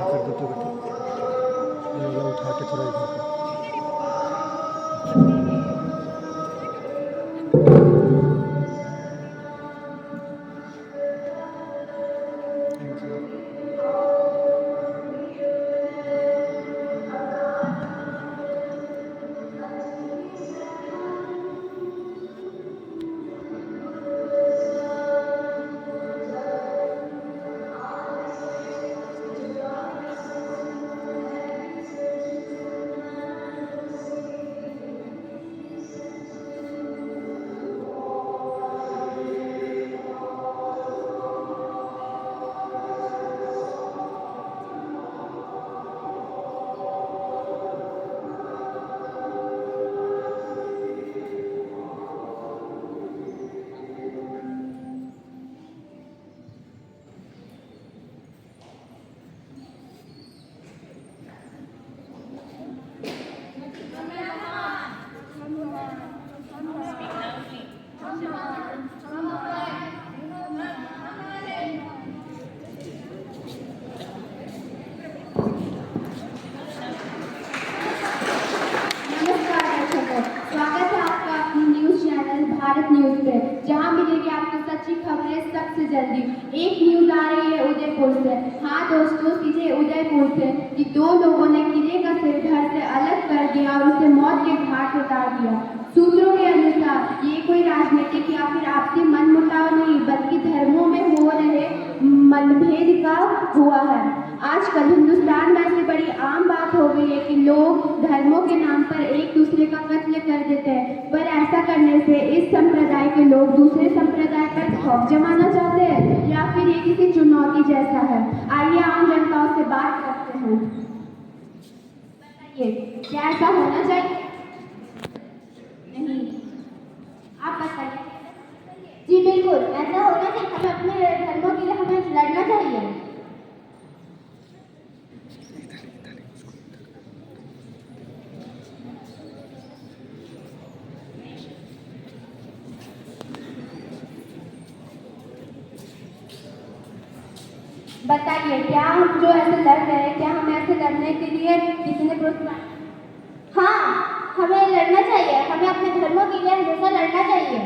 कर दो तो बेटा, ये वाला उठा के थोड़ा इधर कर। Thank you. जहां मिलेगी आपको सच्ची खबरें सबसे जल्दी। एक न्यूज आ रही है उदयपुर से। हाँ दोस्तों, सीधे उदयपुर से कि दो लोगों ने किले का सिर धड़ से अलग कर दिया और उसे मौत के घाट उतार दिया। सूत्रों के अनुसार ये कोई राजनीतिक या फिर आपसी मनमुटाव नहीं, बल्कि धर्मों में हो रहे मतभेद का हुआ है। आजकल हिंदुस्तान में ऐसी बड़ी आम बात हो गई है कि लोग धर्मों के नाम पर एक दूसरे का कत्ल कर देते हैं, पर ऐसा करने से इस संप्रदाय के लोग दूसरे संप्रदाय पर खौफ जमाना चाहते हैं या फिर ये किसी चुनौती जैसा है। आइए आम जनताओं से बात करते हैं। बताइए, क्या ऐसा होना चाहिए? नहीं, आप बताइए। जी बिल्कुल, ऐसा होना चाहिए। हमें अपने धर्मों के लिए हमें लड़ना चाहिए। बताइए, क्या हम जो ऐसे लड़ रहे हैं, क्या हमें ऐसे लड़ने के लिए किसी ने प्रोत्साहन? हाँ, हमें लड़ना चाहिए। हमें अपने धर्मों के लिए हमेशा लड़ना चाहिए।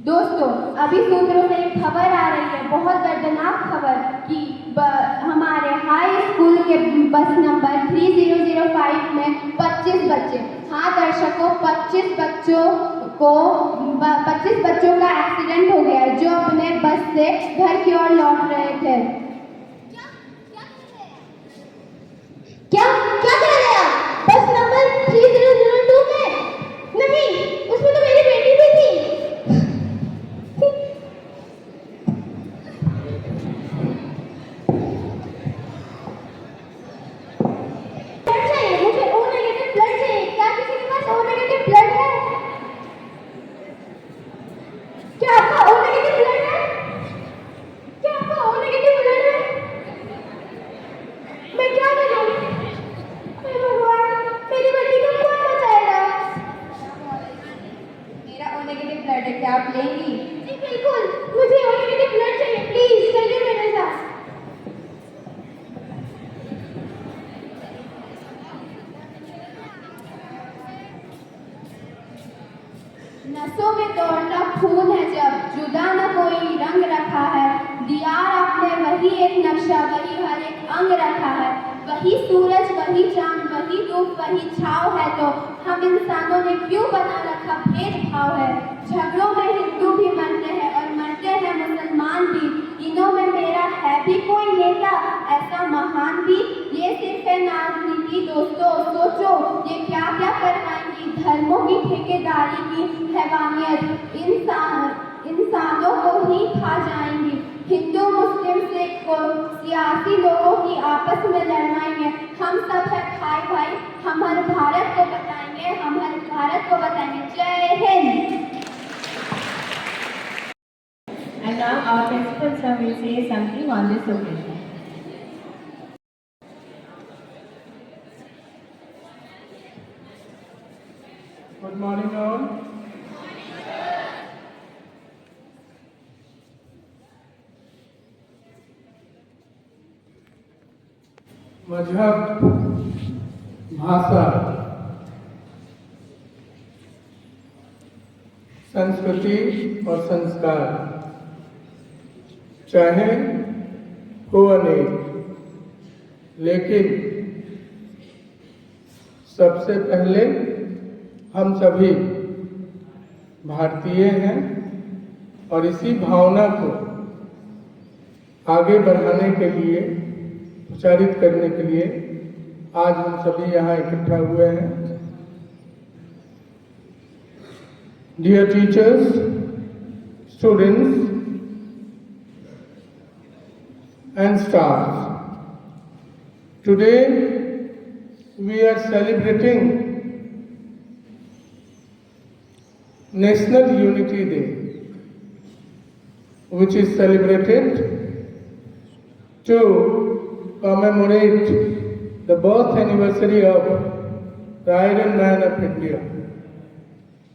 दोस्तों, अभी सूत्रों से एक खबर आ रही है, बहुत दर्दनाक खबर कि हमारे हाई स्कूल के बस नंबर 3005 में 25 बच्चे, हाँ दर्शकों, 25 बच्चों का एक्सीडेंट हो गया है, जो अपने बस से घर की ओर लौट रहे थे। क्या क्या कह रहे हैं आप? बस नंबर 3002 में? नहीं, उसमें तो मेरी बेटी भी थी। मुझे ओ नेगेटिव ब्लड चाहिए। क्या किसी के पास ओ नेगेटिव ब्लड है? क्या आपका ओ नेगेटिव ब्लड है? क्या आपका ओ नेगेटिव ब्लड है? मैं क्या करूं? हे भगवान, मेरी बेटी को कौन बचाएगा? मेरा ओ नेगेटिव ब्लड है, क्या आप लेंगी? जी बिल्कुल, मुझे ओ नेगेटिव ब्लड चाहिए। प्लीज चलिए मेरे साथ। नसों में दौड़ता खून है जब, जुदा न कोई रंग रखा है। दियार आपने वही एक नक्शा, वही हर एक अंग रखा है। वही सूरज, वही चांद, वही धूप, वही छाव है, तो हम इंसानों ने क्यों बना रखा भेदभाव है। झगड़ों में हिंदू भी मरते हैं और मरते हैं मुसलमान भी। इनों में मेरा है भी कोई नेता ऐसा महान भी। ये सिर्फ है राजनीति दोस्तों, सोचो ये क्या क्या करवाएंगी। धर्मों की ठेकेदारी की हैवानियत इंसानों को ही खा जाएंगी। हिंदू मुस्लिम सिख को सियासी लोगों की आपस में लड़ाई में हम सब है भाई भाई। हम हर भारत को बताएंगे, हम हर भारत को बताएंगे। जय Hind. And now our principal sir will say something on this occasion. Good morning all. मजहब, भाषा, संस्कृति और संस्कार चाहे हो अनेक, लेकिन सबसे पहले हम सभी भारतीय हैं और इसी भावना को आगे बढ़ाने के लिए, प्रचारित करने के लिए आज हम सभी यहाँ इकट्ठा हुए हैं। Dear teachers, students and staff, today we are celebrating National Unity Day, which is celebrated to commemorate the birth anniversary of the Iron Man of India.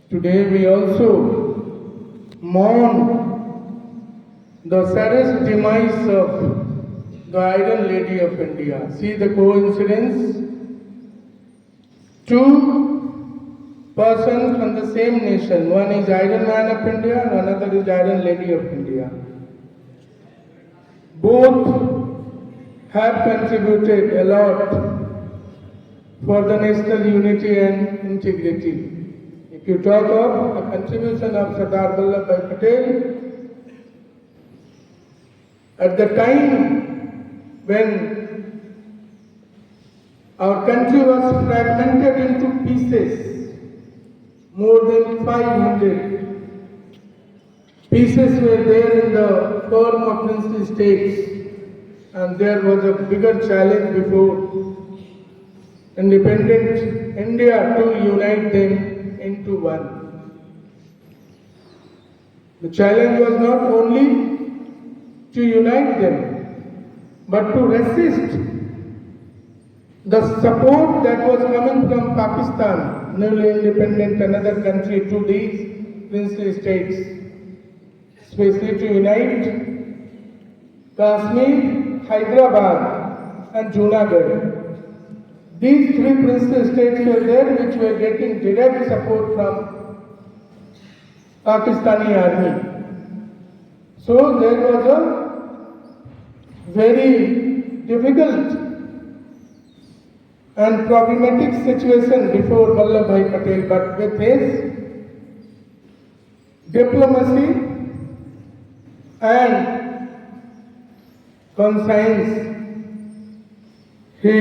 Today we also mourn the saddest demise of the Iron Lady of India. See the coincidence? Two persons from the same nation. One is Iron Man of India and another is Iron Lady of India. Both have contributed a lot for the national unity and integrity. If you talk of the contribution of Sardar Vallabhbhai Patel, at the time when our country was fragmented into pieces, more than 500 pieces were there in the form of princely states, and there was a bigger challenge before independent India to unite them into one. The challenge was not only to unite them, but to resist the support that was coming from Pakistan, newly independent another country, to these princely states, especially to unite Kashmir, Hyderabad and Junagadh. These three princely states were there which were getting direct support from Pakistani army. So there was a very difficult and problematic situation before Vallabhbhai Patel, but with his diplomacy and conscience, he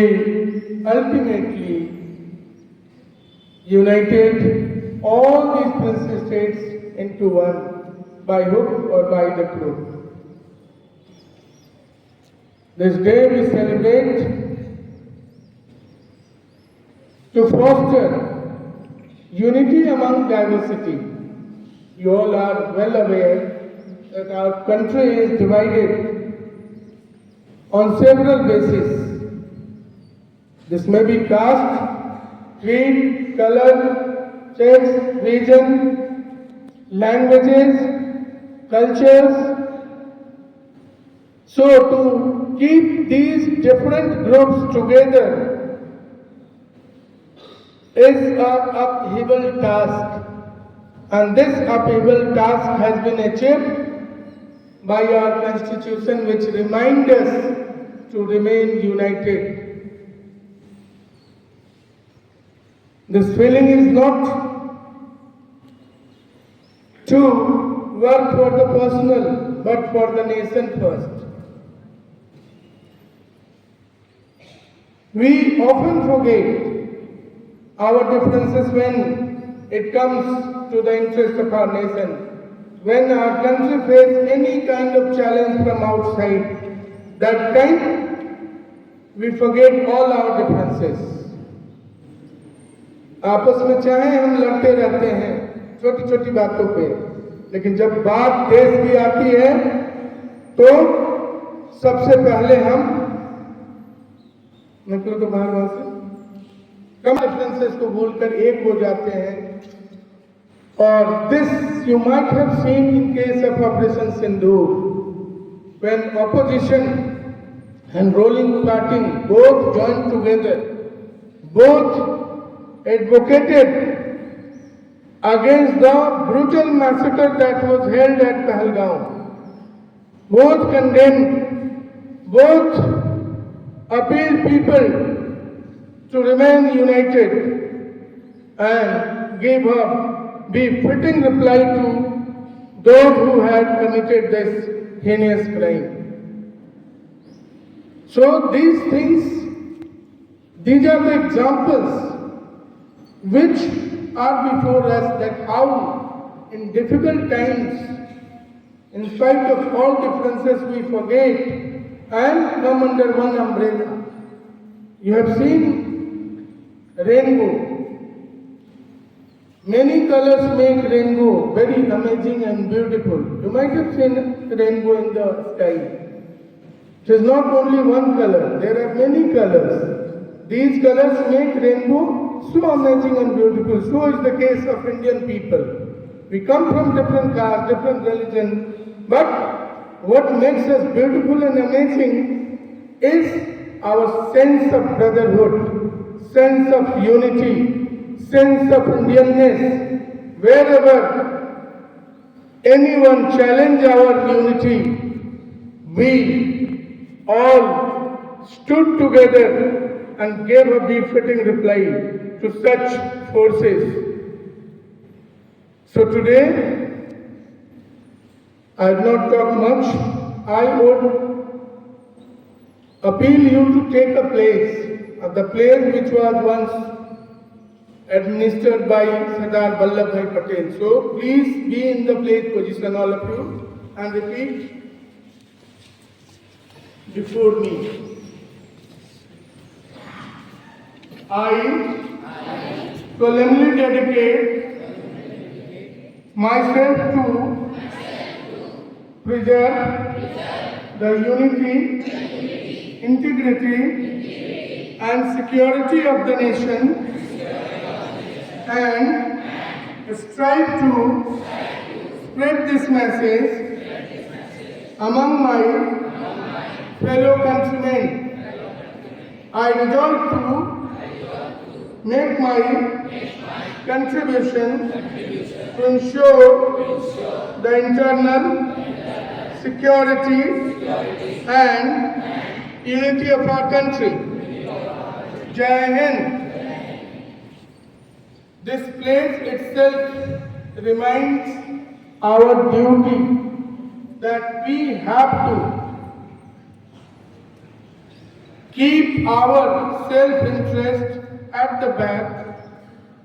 ultimately united all these princely states into one by hook or by the crook. This day we celebrate to foster unity among diversity. You all are well aware that our country is divided on several bases. This may be caste, creed, color, sex, region, languages, cultures. So to keep these different groups together is an upheaval task, and this upheaval task has been achieved by our constitution, which reminds us to remain united. This feeling is not to work for the personal, but for the nation first. We often forget our differences when it comes to the interest of our nation. When our country faces any kind of challenge from outside, that time we forget all our differences. आपस में चाहे हम लड़ते रहते हैं छोटी छोटी बातों पे, लेकिन जब बात देश की आती है तो सबसे पहले हम निकलो तो बाहर वहां से कम डिफरेंसेस को भूलकर एक हो जाते हैं. और this you might have seen in case of operation Sindoor, when opposition and rolling plotting both joined together, both advocated against the brutal massacre that was held at Pahalgaon. Both condemned, both appealed people to remain united and gave a befitting reply to those who had committed this heinous crime. So these things, these are the examples which are before us, that how in difficult times, in spite of all differences, we forget and come under one umbrella. You have seen rainbow. Many colors make rainbow very amazing and beautiful. You might have seen rainbow in the sky. It is not only one color, there are many colors. These colors make rainbow so amazing and beautiful. So is the case of Indian people. We come from different castes, different religion, but what makes us beautiful and amazing is our sense of brotherhood, sense of unity, sense of Indianness. Wherever anyone challenge our unity, we all stood together and gave a befitting reply to such forces. So today, I will not talk much. I would appeal you to take a place, the place which was once administered by Sardar Vallabhbhai Patel. So please be in the place position, all of you, and repeat before me. I solemnly dedicate myself to preserve the unity, integrity, and security of the nation, and strive to spread this message among my fellow countrymen. I resolve to make my contribution to ensure the internal security and unity of our country. Jai Hind. This place itself reminds our duty that we have to keep our self-interest at the back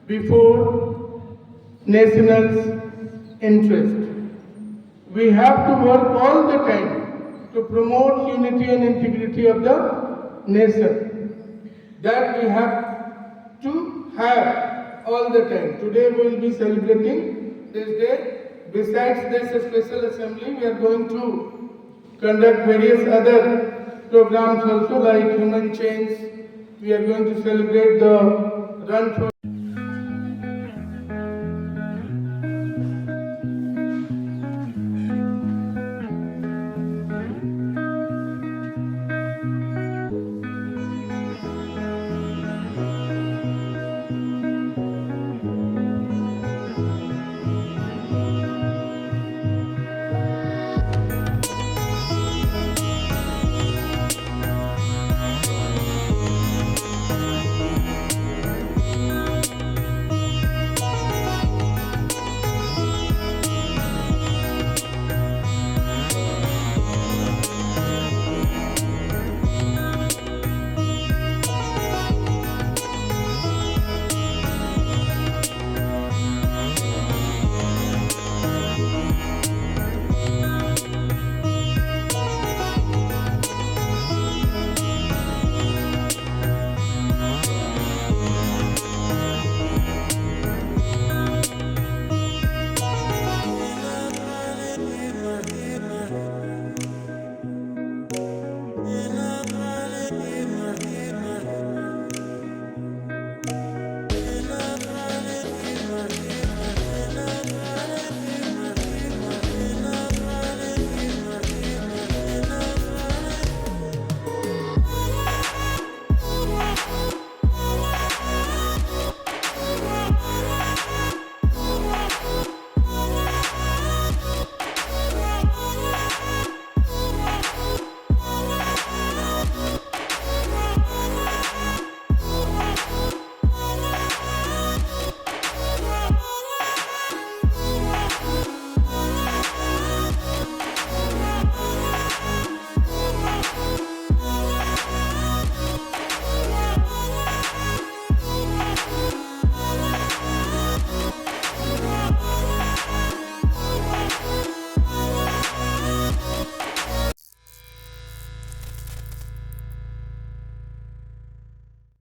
before national interest. We have to work all the time to promote unity and integrity of the nation. That we have to have all the time. Today we will be celebrating this day. Besides this special assembly, we are going to conduct various other programs also, like human chains. We are going to celebrate the run for